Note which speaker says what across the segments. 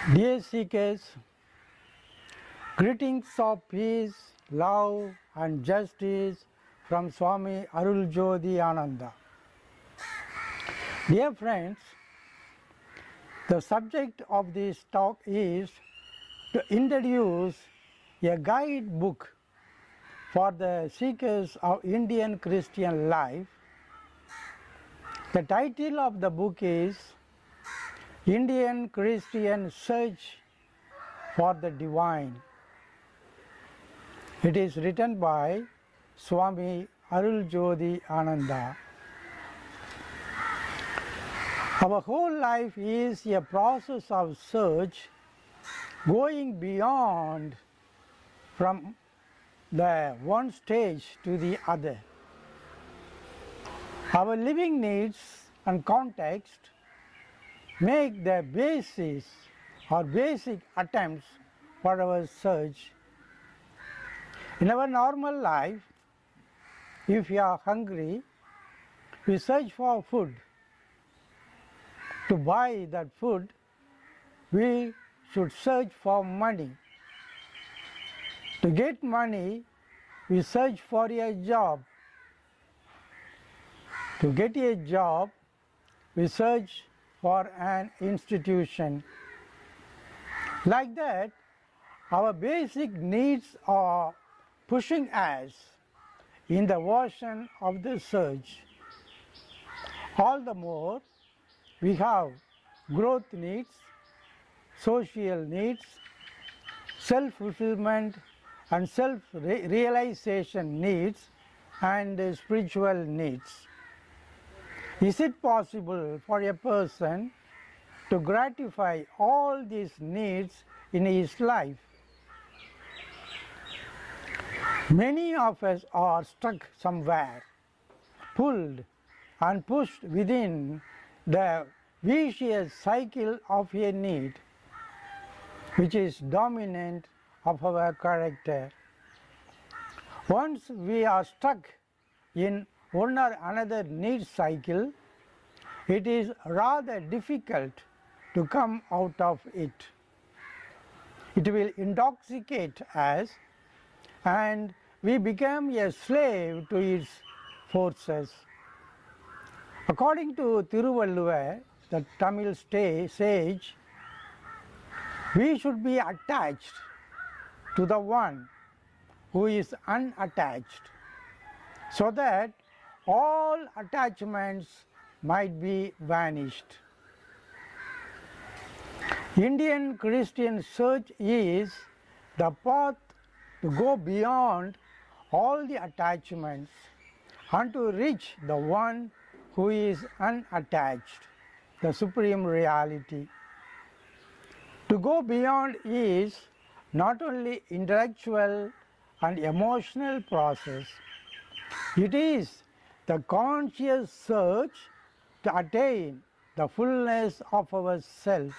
Speaker 1: Dear seekers, greetings of peace, love and justice from Swami Arul Jyothi Ananda. Dear friends, the subject of this talk is to introduce a guidebook for the seekers of Indian Christian life. The title of the book is Indian Christian Search for the Divine. It is written by Swami Arul Jyothi Ananda. Our whole life is a process of search going beyond from the one stage to the other. Our living needs and context make the basis or basic attempts for our search. In our normal life, if we are hungry, we search for food. To buy that food, we should search for money. To get money, we search for a job. To get a job, we search for an institution. Like that, our basic needs are pushing us in the ocean of the search. All the more, we have growth needs, social needs, self-fulfillment and self-realization needs, and spiritual needs. Is it possible for a person to gratify all these needs in his life? Many of us are stuck somewhere, pulled and pushed within the vicious cycle of a need, which is dominant of our character. Once we are stuck in one or another need cycle, it is rather difficult to come out of it. It will intoxicate us and we become a slave to its forces. According to Thiruvalluvar, the Tamil sage, we should be attached to the one who is unattached, so that all attachments might be vanished. Indian Christian search is the path to go beyond all the attachments and to reach the one who is unattached, the Supreme Reality. To go beyond is not only intellectual and emotional process, it is the conscious search to attain the fullness of ourself.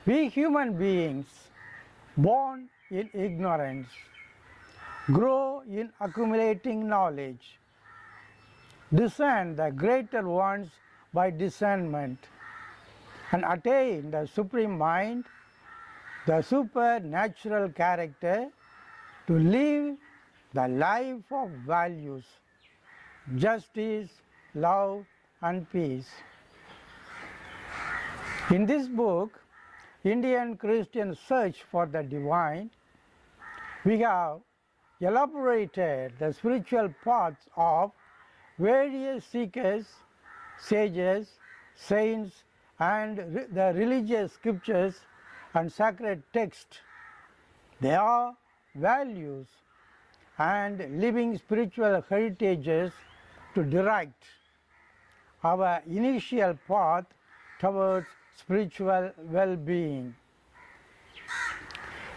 Speaker 1: We human beings, born in ignorance, grow in accumulating knowledge, discern the greater ones by discernment, and attain the supreme mind, the supernatural character, to live the life of values, justice, love and peace. In this book, Indian Christian Search for the Divine, we have elaborated the spiritual paths of various seekers, sages, saints, and the religious scriptures and sacred texts. They are values and living spiritual heritages to direct our initial path towards spiritual well-being.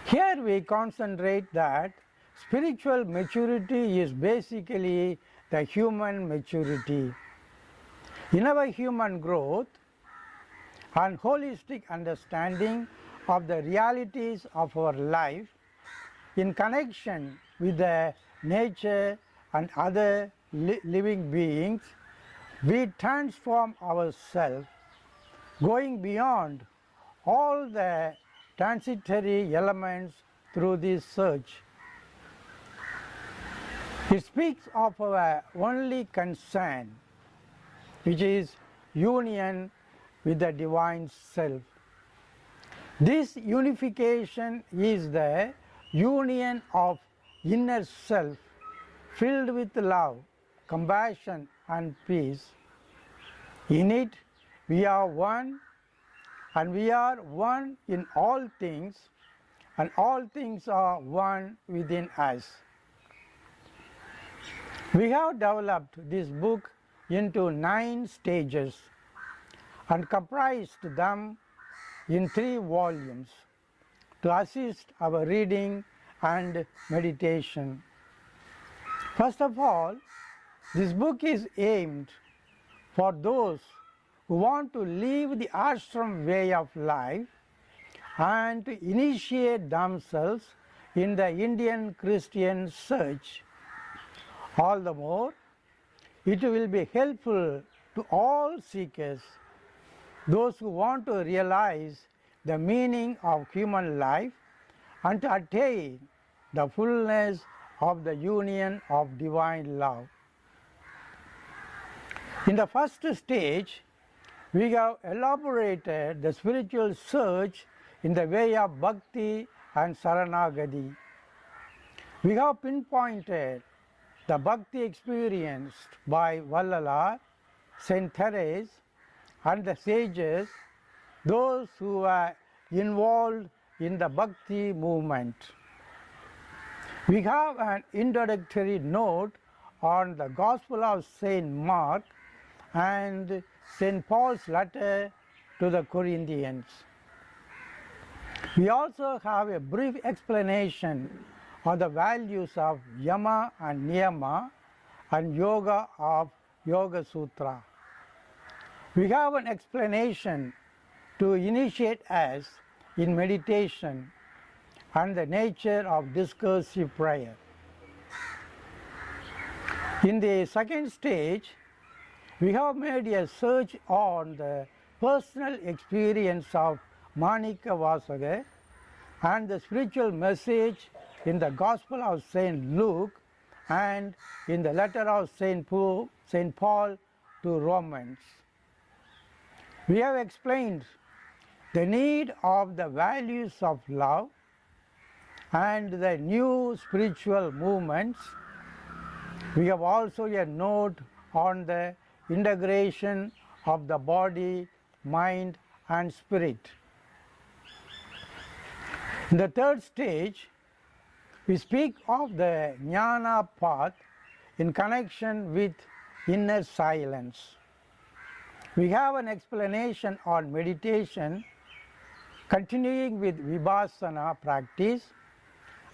Speaker 1: Here we concentrate that spiritual maturity is basically the human maturity. In our human growth and holistic understanding of the realities of our life in connection with the nature and other living beings, we transform ourselves, going beyond all the transitory elements through this search. It speaks of our only concern, which is union with the divine self. This unification is the union of inner self filled with love, compassion and peace. In it we are one, and we are one in all things, and all things are one within us. We have developed this book into 9 stages and comprised them in 3 volumes to assist our reading and meditation. First of all, this book is aimed for those who want to live the ashram way of life and to initiate themselves in the Indian Christian search. All the more, it will be helpful to all seekers, those who want to realize the meaning of human life and to attain the fullness of the union of divine love. In the first stage, we have elaborated the spiritual search in the way of bhakti and saranagati. We have pinpointed the bhakti experienced by Vallala, Saint Therese, and the sages, those who are involved in the bhakti movement. We have an introductory note on the Gospel of Saint Mark and Saint Paul's letter to the Corinthians. We also have a brief explanation on the values of Yama and Niyama and Yoga of Yoga Sutra. We have an explanation to initiate us in meditation and the nature of discursive prayer. In the second stage, we have made a search on the personal experience of Manika Vasaga and the spiritual message in the Gospel of Saint Luke and in the letter of Saint Paul to Romans. We have explained the need of the values of love and the new spiritual movements. We have also a note on the integration of the body, mind and spirit. In the third stage, we speak of the jnana path in connection with inner silence. We have an explanation on meditation, continuing with vipassana practice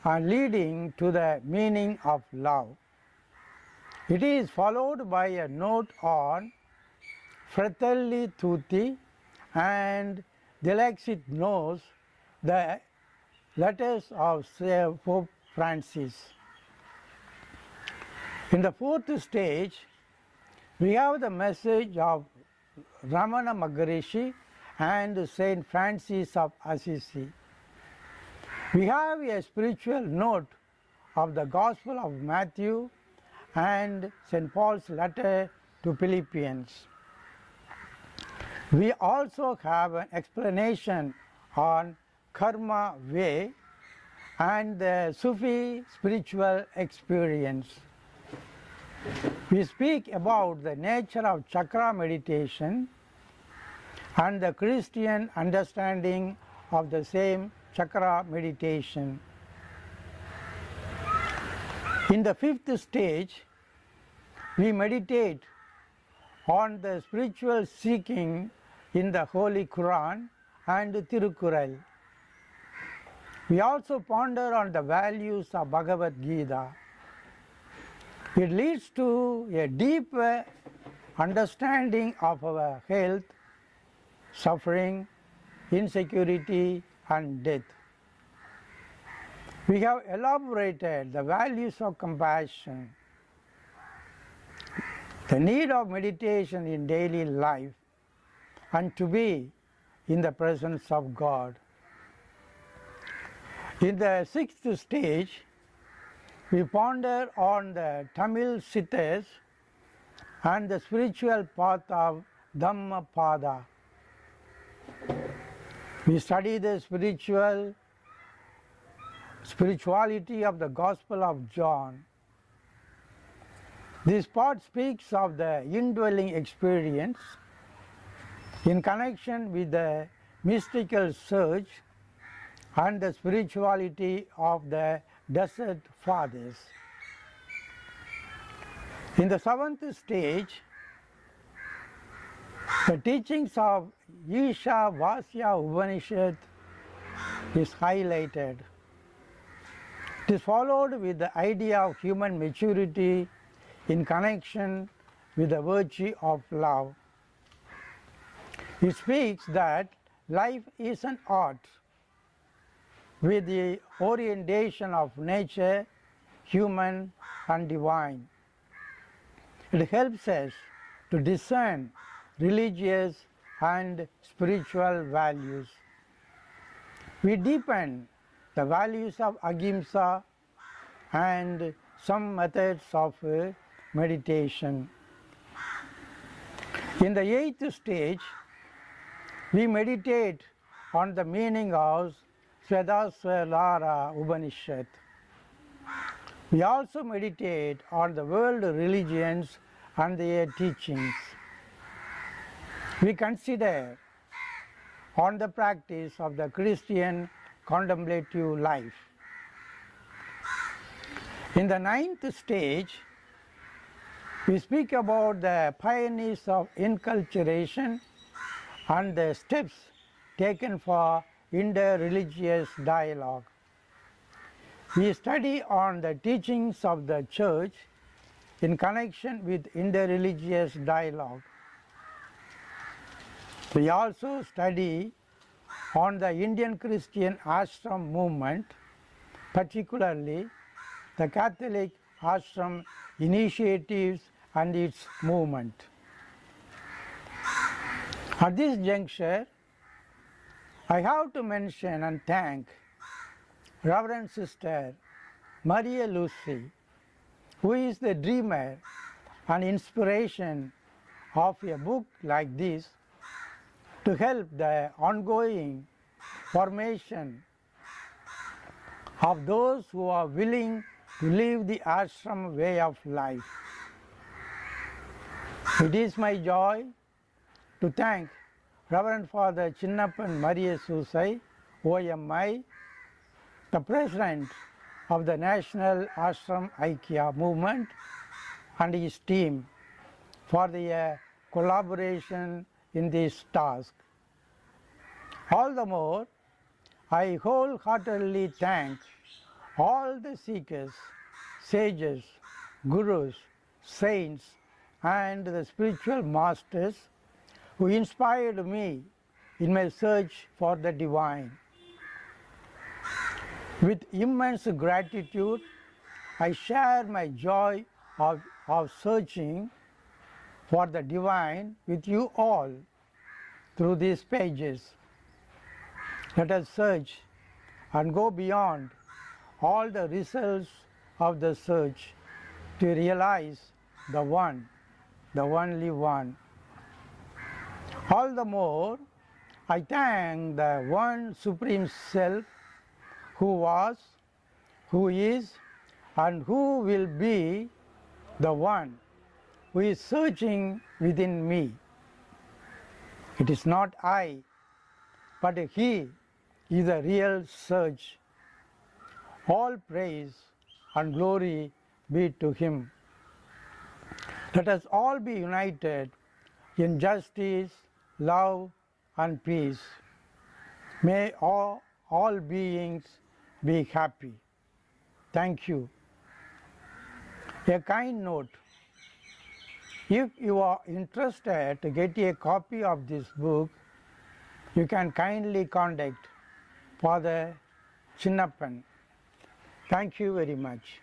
Speaker 1: and leading to the meaning of love. It is followed by a note on Fratelli Tutti and Dilexit knows the letters of Pope Francis. In the fourth stage, we have the message of Ramana Maharishi and Saint Francis of Assisi. We have a spiritual note of the Gospel of Matthew and Saint Paul's letter to Philippians. We also have an explanation on karma way and the Sufi spiritual experience. We speak about the nature of chakra meditation and the Christian understanding of the same chakra meditation. In the fifth stage, we meditate on the spiritual seeking in the Holy Quran and Tirukkural. We also ponder on the values of Bhagavad Gita. It leads to a deeper understanding of our health, suffering, insecurity and death. We have elaborated the values of compassion, the need of meditation in daily life, and to be in the presence of God. In the sixth stage, we ponder on the Tamil siddhas and the spiritual path of Dhammapada. We study the spirituality of the Gospel of John. This part speaks of the indwelling experience in connection with the mystical search and the spirituality of the Desert Fathers. In the seventh stage, the teachings of Isha Vasya Upanishad is highlighted. It is followed with the idea of human maturity in connection with the virtue of love. It speaks that life is an art with the orientation of nature, human and divine. It helps us to discern religious and spiritual values. We deepen the values of ahimsa and some methods of meditation. In the eighth stage, we meditate on the meaning of Svedasvalara Upanishad. We also meditate on the world religions and their teachings. We consider on the practice of the Christian contemplative life. In the ninth stage, we speak about the pioneers of inculturation and the steps taken for inter-religious dialogue. We study on the teachings of the Church in connection with inter-religious dialogue. We also study on the Indian Christian ashram movement, particularly the Catholic ashram initiatives and its movement. At this juncture, I have to mention and thank Reverend Sister Maria Lucy, who is the dreamer and inspiration of a book like this to help the ongoing formation of those who are willing to live the ashram way of life. It is my joy to thank Reverend Father Chinnappan Maria Susai, OMI, the President of the National Ashram Aikya Movement, and his team for their collaboration in this task. All the more, I wholeheartedly thank all the seekers, sages, gurus, saints, and the spiritual masters who inspired me in my search for the divine. With immense gratitude, I share my joy of searching for the divine with you all through these pages. Let us search and go beyond all the results of the search to realize the one, the only one. All the more, I thank the one Supreme Self who was, who is, and who will be the one who is searching within me. It is not I, but He is the real search. All praise and glory be to Him. Let us all be united in justice, love, and peace. May all beings be happy. Thank you. A kind note: if you are interested to get a copy of this book, you can kindly contact Father Chinnappan. Thank you very much.